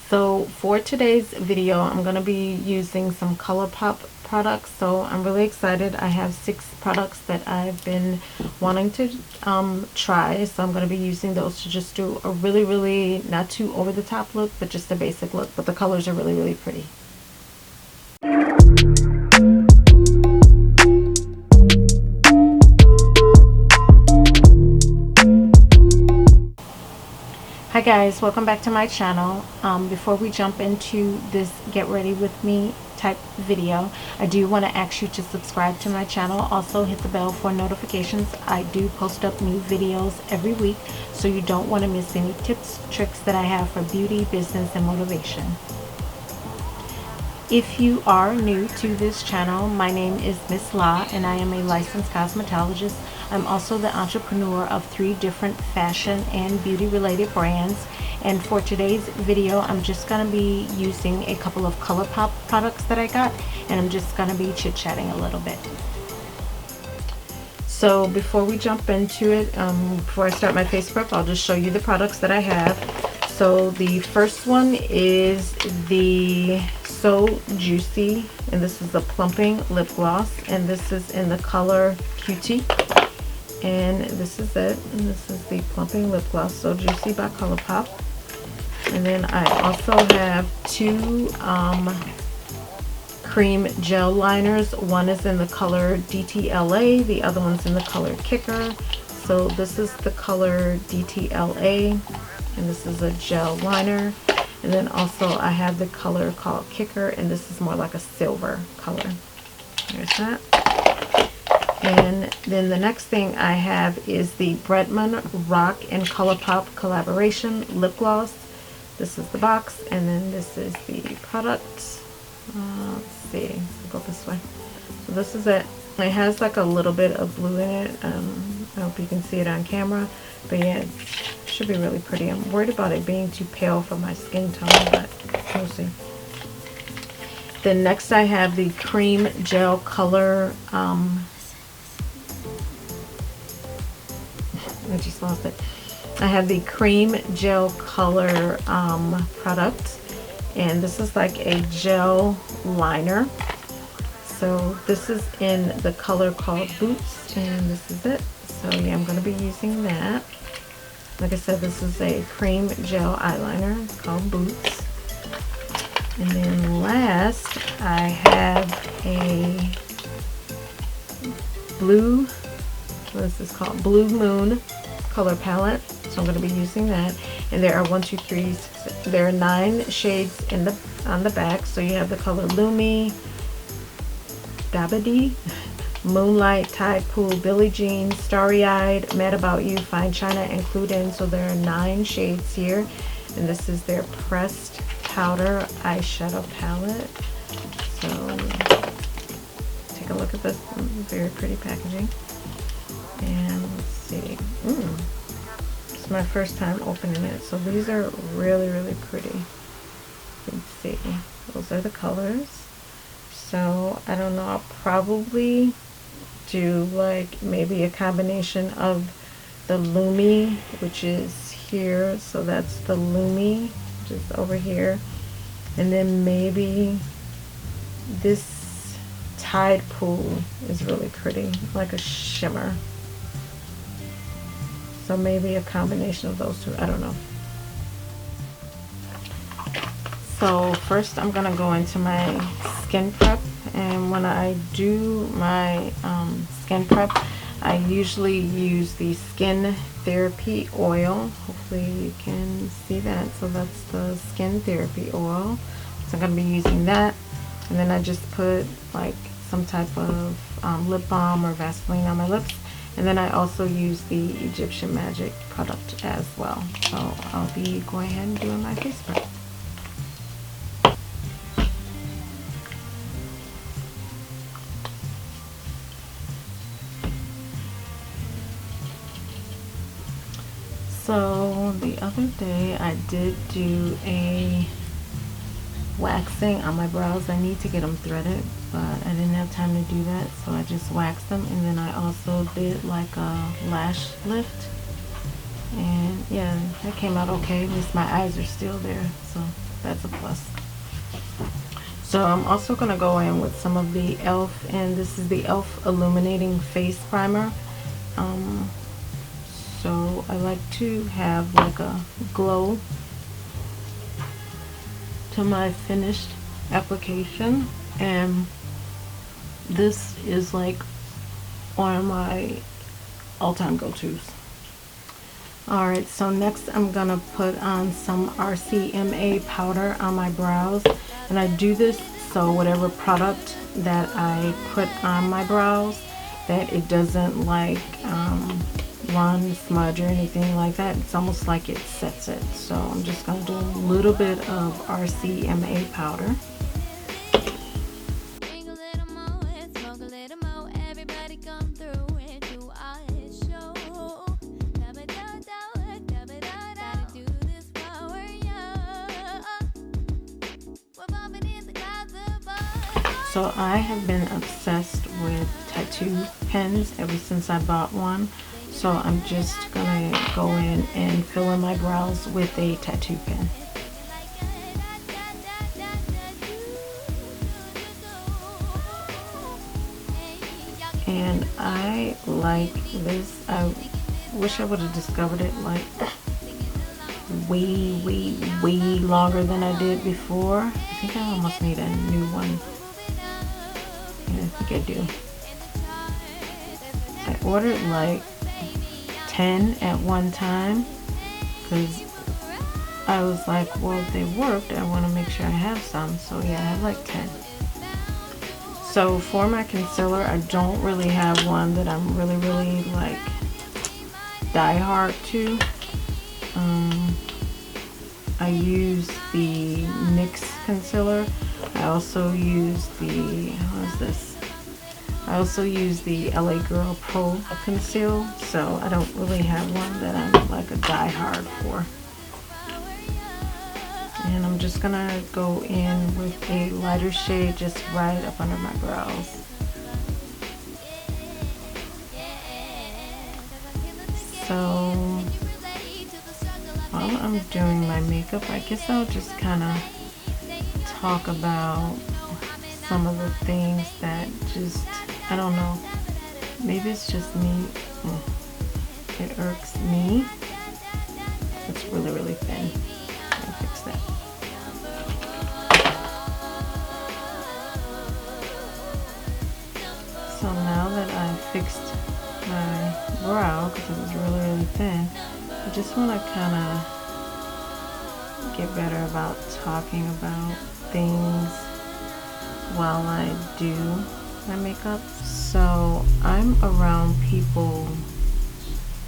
So for today's video, I'm going to be using some ColourPop products. So I'm really excited. I have 6 products that I've been wanting to try. So I'm going to be using those to just do a really not too over the top look, but just a basic look. But the colors are really pretty. Hi guys, welcome back to my channel. Before we jump into this get ready with me type video, I do want to ask you to subscribe to my channel. Also hit the bell for notifications. I do post up new videos every week, so you don't want to miss any tips, tricks that I have for beauty, business, and motivation. If you are new to this channel, my name is Miss La and I am a licensed cosmetologist. I'm also the entrepreneur of 3 different fashion and beauty related brands. And for today's video, I'm just going to be using a couple of ColourPop products that I got, and I'm just going to be chit-chatting a little bit. So before we jump into it, before I start my face prep, I'll just show you the products that I have. So the first one is the So Juicy, and this is the plumping lip gloss, and this is in the color Cutie, and this is it, and this is the plumping lip gloss, So Juicy by ColourPop. And then I also have 2 cream gel liners. One is in the color DTLA, the other one's in the color Kicker. So this is the color DTLA, and this is a gel liner. And then also I have the color called Kicker, and this is more like a silver color. There's that. And then the next thing I have is the Bretman Rock and ColourPop collaboration lip gloss. This is the box, and then this is the product. Let's see, let's go this way. So this is it. It has like a little bit of blue in it. I hope you can see it on camera, but yeah, it should be really pretty. I'm worried about it being too pale for my skin tone, but we'll see. Then next I have the cream gel color, I just lost it. I have the cream gel color product, and this is like a gel liner. So this is in the color called Boots, and this is it. So yeah, I'm going to be using that. Like I said, this is a cream gel eyeliner. It's called Boots. And then last, I have a blue, what is this called? Blue Moon color palette. So I'm going to be using that. And there are there are 9 shades in on the back. So you have the color Lumi, Dabadi, Moonlight, Tide Pool, Billie Jean, Starry Eyed, Mad About You, Fine China, and Clued In. So there are 9 shades here, and this is their pressed powder eyeshadow palette. So take a look at this, very pretty packaging. And let's see, it's my first time opening it. So these are really pretty. Let's see, those are the colors. So I don't know, I'll probably do like maybe a combination of the Lumi, which is here, so that's the Lumi, which is over here, and then maybe this Tide Pool is really pretty, like a shimmer. So maybe a combination of those 2, I don't know. So first I'm gonna go into my skin prep, and when I do my skin prep, I usually use the Skin Therapy oil. Hopefully you can see that. So that's the Skin Therapy oil. So I'm gonna be using that, and then I just put like some type of lip balm or Vaseline on my lips, and then I also use the Egyptian Magic product as well. So I'll be going ahead and doing my face prep. So the other day I did do a waxing on my brows. I need to get them threaded, but I didn't have time to do that, so I just waxed them. And then I also did like a lash lift, and yeah, that came out okay. At least my eyes are still there, so that's a plus. So I'm also going to go in with some of the e.l.f. and this is the e.l.f. Illuminating Face Primer. So I like to have like a glow to my finished application, and this is like one of my all-time go-tos. Alright, so next I'm gonna put on some RCMA powder on my brows, and I do this so whatever product that I put on my brows, that it doesn't like run, smudge, or anything like that. It's almost like it sets it. So I'm just gonna do a little bit of RCMA powder. So I have been obsessed with tattoo pens ever since I bought one. So I'm just gonna go in and fill in my brows with a tattoo pen. And I like this. I wish I would have discovered it like way longer than I did before. I think I almost need a new one. I think I do. I ordered like 10 at one time because I was like, well, if they worked, I want to make sure I have some. So yeah, I have like 10. So for my concealer, I don't really have one that I'm really like die hard to. I use the NYX concealer. I also use the, what is this? I also use the LA Girl Pro Conceal, so I don't really have one that I'm like a die hard for. And I'm just gonna go in with a lighter shade just right up under my brows. So while I'm doing my makeup, I guess I'll just kind of talk about some of the things that just, I don't know, maybe it's just me, it irks me. It's really thin. I'll fix that. So now that I fixed my brow, because it was really thin, I just want to kind of get better about talking about things while I do my makeup. So I'm around people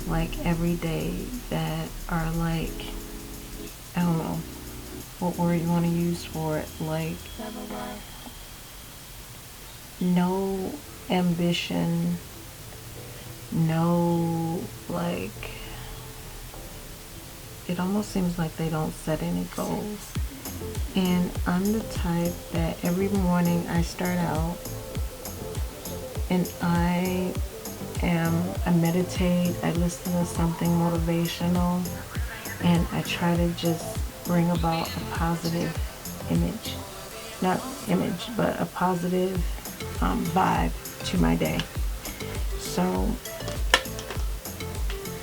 like every day that are like, I don't know what word you want to use for it, like no ambition, no, like, it almost seems like they don't set any goals. And I'm the type that every morning I start out and I meditate, I listen to something motivational, and I try to just bring about a positive image, not image, but a positive vibe to my day. So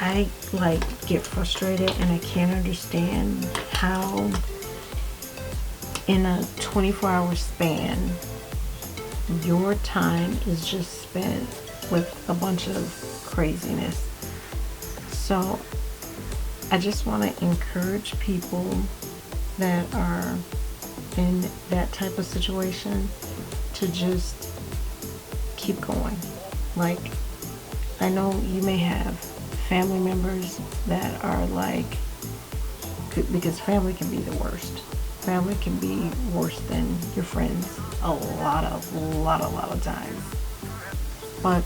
I like get frustrated and I can't understand how in a 24-hour span your time is just spent with a bunch of craziness. So I just want to encourage people that are in that type of situation to just keep going. Like, I know you may have family members that are like, because family can be the worst. Family can be worse than your friends a lot of times. But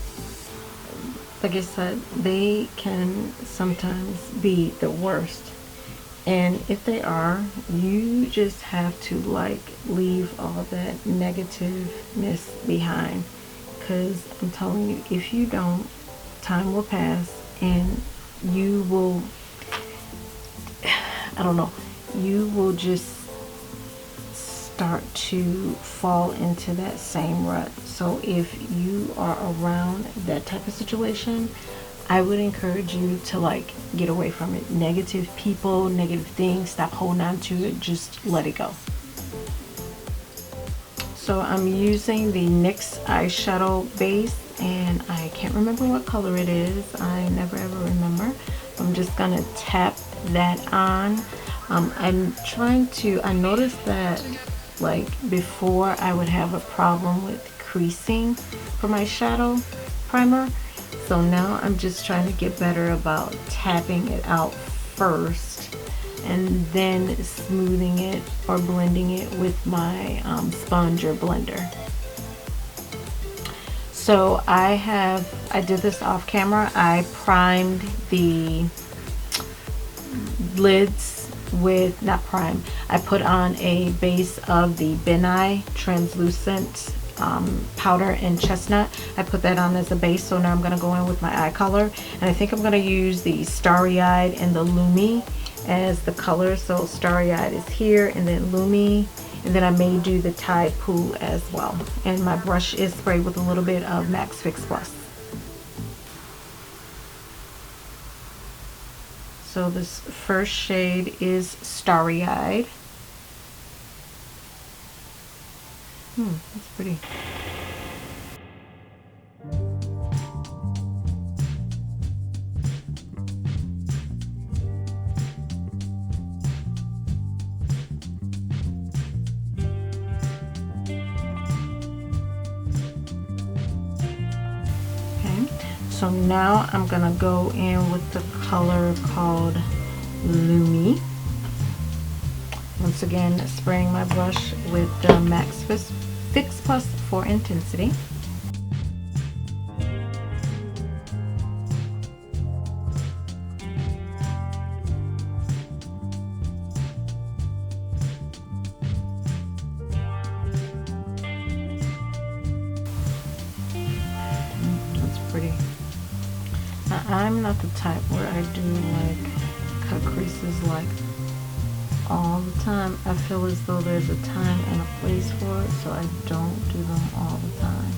like I said, they can sometimes be the worst. And if they are, you just have to like leave all that negativeness behind. Because I'm telling you, if you don't, time will pass and you will, I don't know, you will just start to fall into that same rut. So if you are around that type of situation, I would encourage you to like get away from it. Negative people, negative things, stop holding on to it, just let it go. So I'm using the NYX eyeshadow base, and I can't remember what color it is. I never ever remember. I'm just gonna tap that on. I'm trying to, I noticed that like before I would have a problem with creasing for my shadow primer. So now I'm just trying to get better about tapping it out first and then smoothing it or blending it with my sponge or blender. So I did this off camera. I primed the lids with, not prime, I put on a base of the Ben Nye translucent powder in chestnut. I put that on as a base. So now I'm going to go in with my eye color, and I think I'm going to use the Starry Eyed and the Lumi as the color. So Starry Eyed is here, and then Lumi, and then I may do the Tide Pool as well. And my brush is sprayed with a little bit of Max Fix Plus. So this first shade is Starry Eyed. That's pretty. So now I'm gonna go in with the color called Lumi. Once again, spraying my brush with the Max Fix Plus for intensity. That's pretty. Now, I'm not the type where I do like cut creases like all the time. I feel as though there's a time and a place for it, so I don't do them all the time.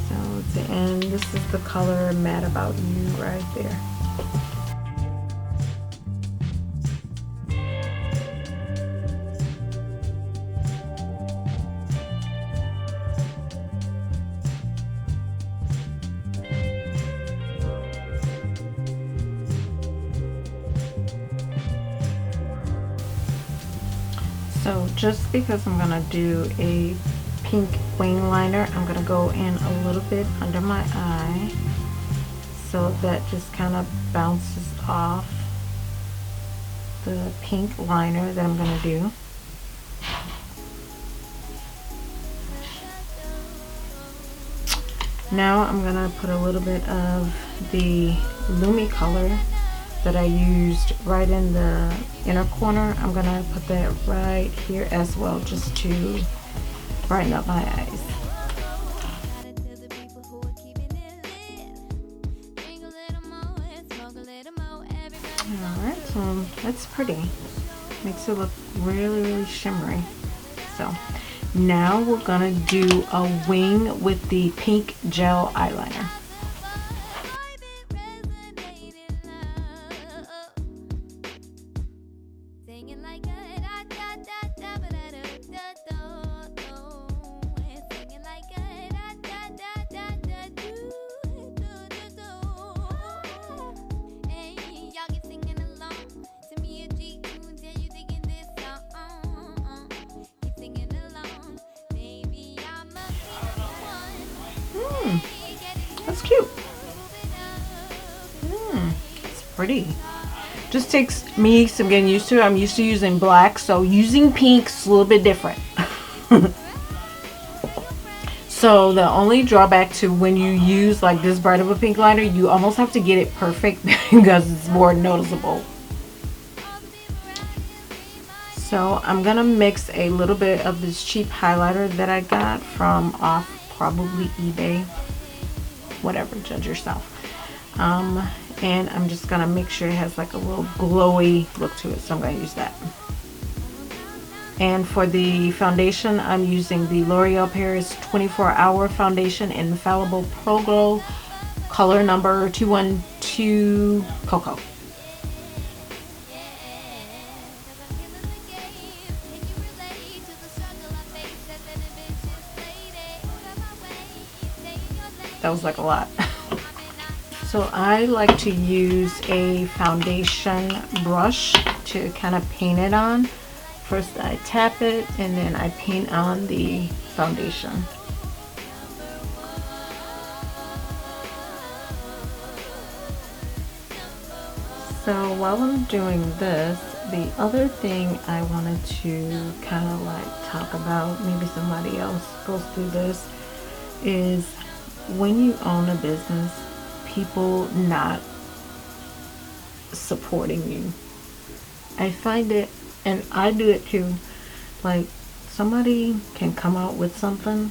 So at the end, this is the color Mad About You right there. So just because I'm gonna do a pink wing liner, I'm gonna go in a little bit under my eye, so that just kind of bounces off the pink liner that I'm gonna do. Now I'm gonna put a little bit of the Lumi color that I used right in the inner corner. I'm gonna put that right here as well, just to brighten up my eyes. Alright, so that's pretty. Makes it look really, really shimmery. So now we're gonna do a wing with the pink gel eyeliner. That's cute. It's pretty. Just takes me some getting used to. I'm used to using black, so using pink's a little bit different. So the only drawback to when you use like this bright of a pink liner, you almost have to get it perfect because it's more noticeable. So I'm gonna mix a little bit of this cheap highlighter that I got from off probably eBay, whatever, judge yourself. and I'm just gonna make sure it has like a little glowy look to it, so I'm gonna use that. And for the foundation, I'm using the L'Oreal Paris 24-Hour Foundation Infallible Pro Glow, color number 212 Cocoa. That was like a lot. So I like to use a foundation brush to kind of paint it on. First I tap it and then I paint on the foundation. So while I'm doing this, the other thing I wanted to kind of like talk about, maybe somebody else goes through this, is when you own a business, people not supporting you. I find it, and I do it too, like somebody can come out with something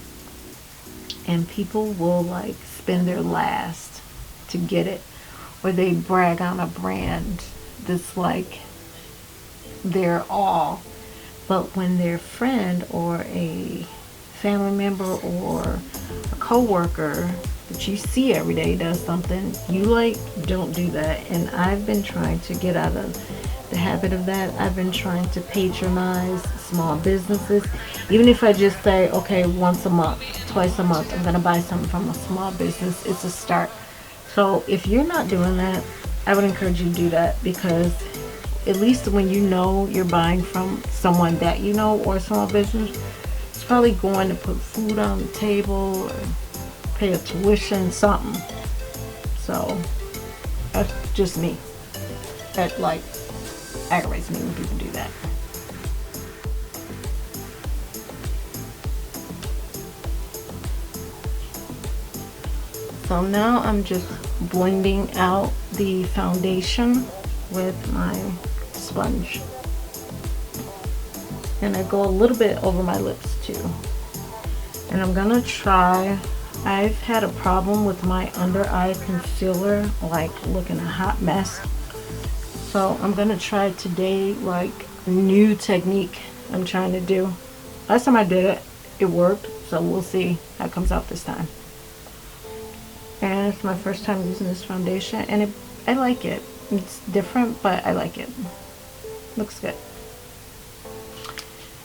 and people will like spend their last to get it, or they brag on a brand that's like their all. But when their friend or a family member or a co-worker that you see every day does something, you like don't do that. And I've been trying to get out of the habit of that. I've been trying to patronize small businesses, even if I just say, okay, once a month, twice a month, I'm gonna buy something from a small business. It's a start. So if you're not doing that, I would encourage you to do that, because at least when you know you're buying from someone that you know or a small business, it's probably going to put food on the table or pay a tuition, something. So that's just me. That like aggravates me when people do that. So now I'm just blending out the foundation with my sponge. And I go a little bit over my lips too. And I'm gonna try, I've had a problem with my under eye concealer, like looking a hot mess. So I'm gonna try today like a new technique I'm trying to do. Last time I did it, it worked. So we'll see how it comes out this time. And it's my first time using this foundation, and I like it. It's different, but I like it. Looks good.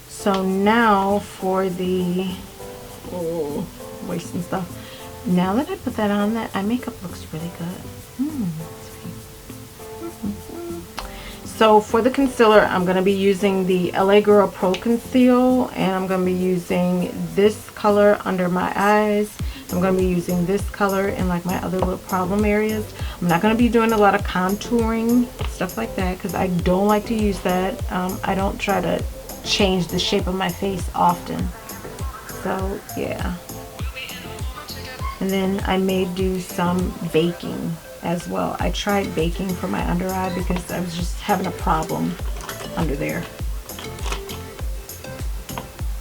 So now for the wasting stuff. Now that I put that on, that eye makeup looks really good. So for the concealer, I'm going to be using the LA Girl Pro Conceal, and I'm going to be using this color under my eyes. I'm going to be using this color in like my other little problem areas. I'm not going to be doing a lot of contouring, stuff like that, because I don't like to use that. I don't try to change the shape of my face often. So yeah. And then I may do some baking as well. I tried baking for my under eye because I was just having a problem under there.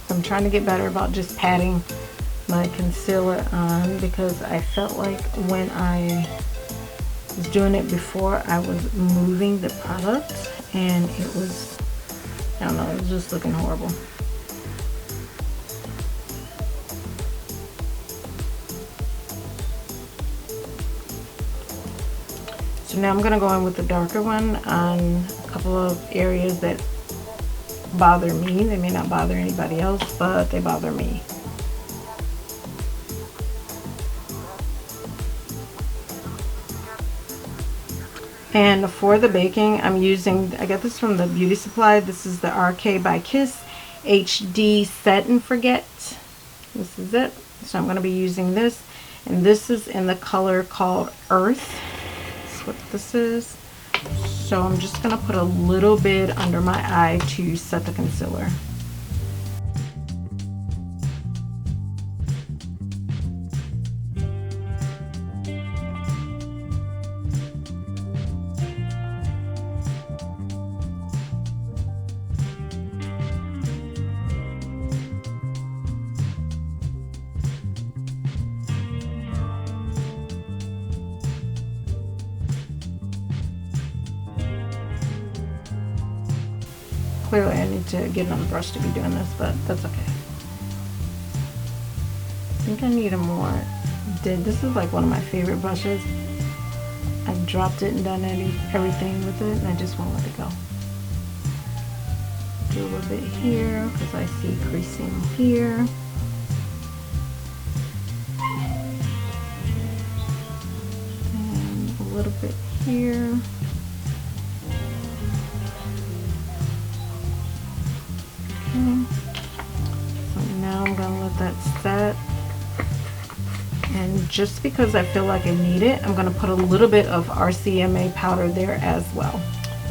So I'm trying to get better about just patting my concealer on, because I felt like when I was doing it before, I was moving the product and it was, I don't know, it was just looking horrible. So now I'm going to go in with the darker one on a couple of areas that bother me. They may not bother anybody else, but they bother me. And for the baking, I'm using, I got this from the beauty supply. This is the RK by Kiss HD Set and Forget. This is it. So I'm going to be using this. And this is in the color called Earth. That's what this is. So I'm just going to put a little bit under my eye to set the concealer. Clearly I need to get another brush to be doing this, but that's okay. I think I need a more, this is like one of my favorite brushes. I've dropped it and done everything with it, and I just won't let it go. Do a little bit here because I see creasing here. And a little bit here. Okay. So now I'm gonna let that set. And just because I feel like I need it, I'm gonna put a little bit of RCMA powder there as well.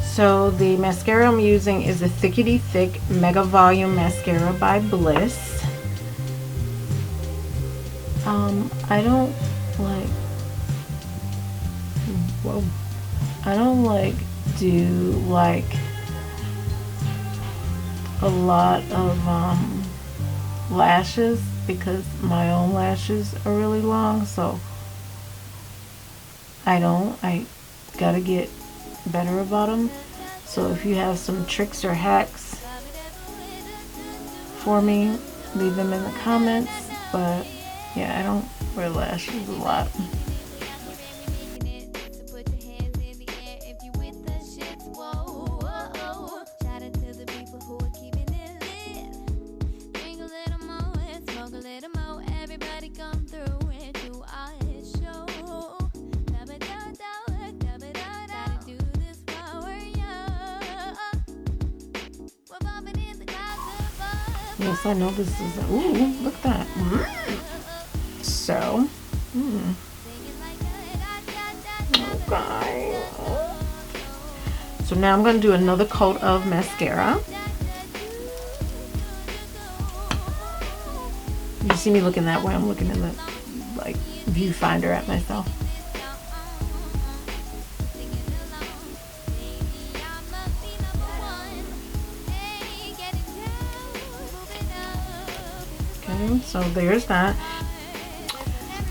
So the mascara I'm using is a Thickety Thick Mega Volume Mascara by Bliss. I don't like do like a lot of lashes because my own lashes are really long, so I gotta get better about them. So if you have some tricks or hacks for me, leave them in the comments. But yeah, I don't wear lashes a lot. Yes, I know this is, ooh, look at that. So, okay. So now I'm going to do another coat of mascara. You see me looking that way, I'm looking in the, like, viewfinder at myself. So there's that.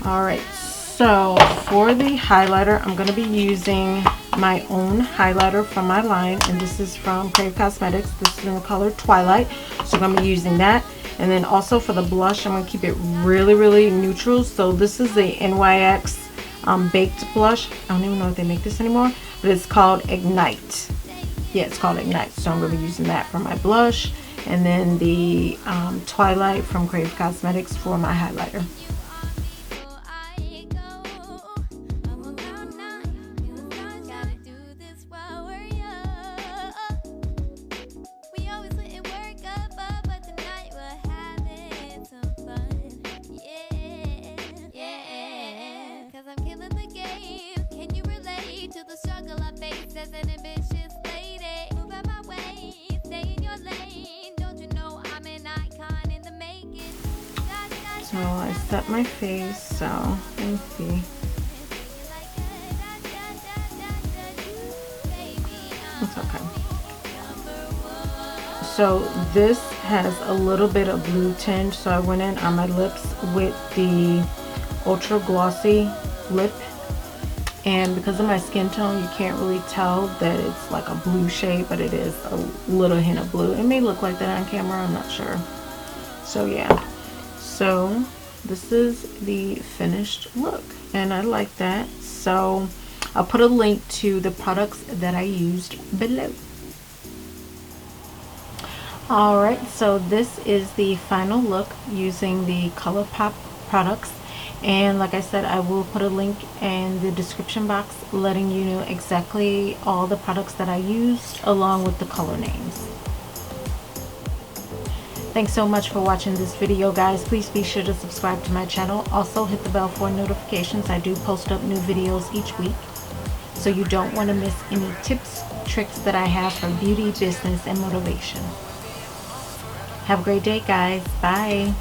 Alright, so for the highlighter, I'm going to be using my own highlighter from my line, and this is from Gratiot Cosmetics. This is in the color Twilight, so I'm going to be using that. And then also for the blush, I'm going to keep it really, really neutral. So this is the NYX Baked Blush. I don't even know if they make this anymore, but it's called Ignite. Yeah, it's called Ignite. So I'm going to be using that for my blush. And then the Twilight from Gratiot Cosmetics for my highlighter. So I set my face, so let me see. It's okay. So this has a little bit of blue tinge, so I went in on my lips with the Ultra Glossy lip. And because of my skin tone, you can't really tell that it's like a blue shade, but it is a little hint of blue. It may look like that on camera, I'm not sure. So yeah. So this is the finished look, and I like that. So I'll put a link to the products that I used below. Alright, so this is the final look using the ColourPop products. And like I said, I will put a link in the description box letting you know exactly all the products that I used along with the color names. Thanks so much for watching this video, guys. Please be sure to subscribe to my channel. Also hit the bell for notifications. I do post up new videos each week, so you don't want to miss any tips, tricks that I have for beauty, business, and motivation. Have a great day, guys. Bye.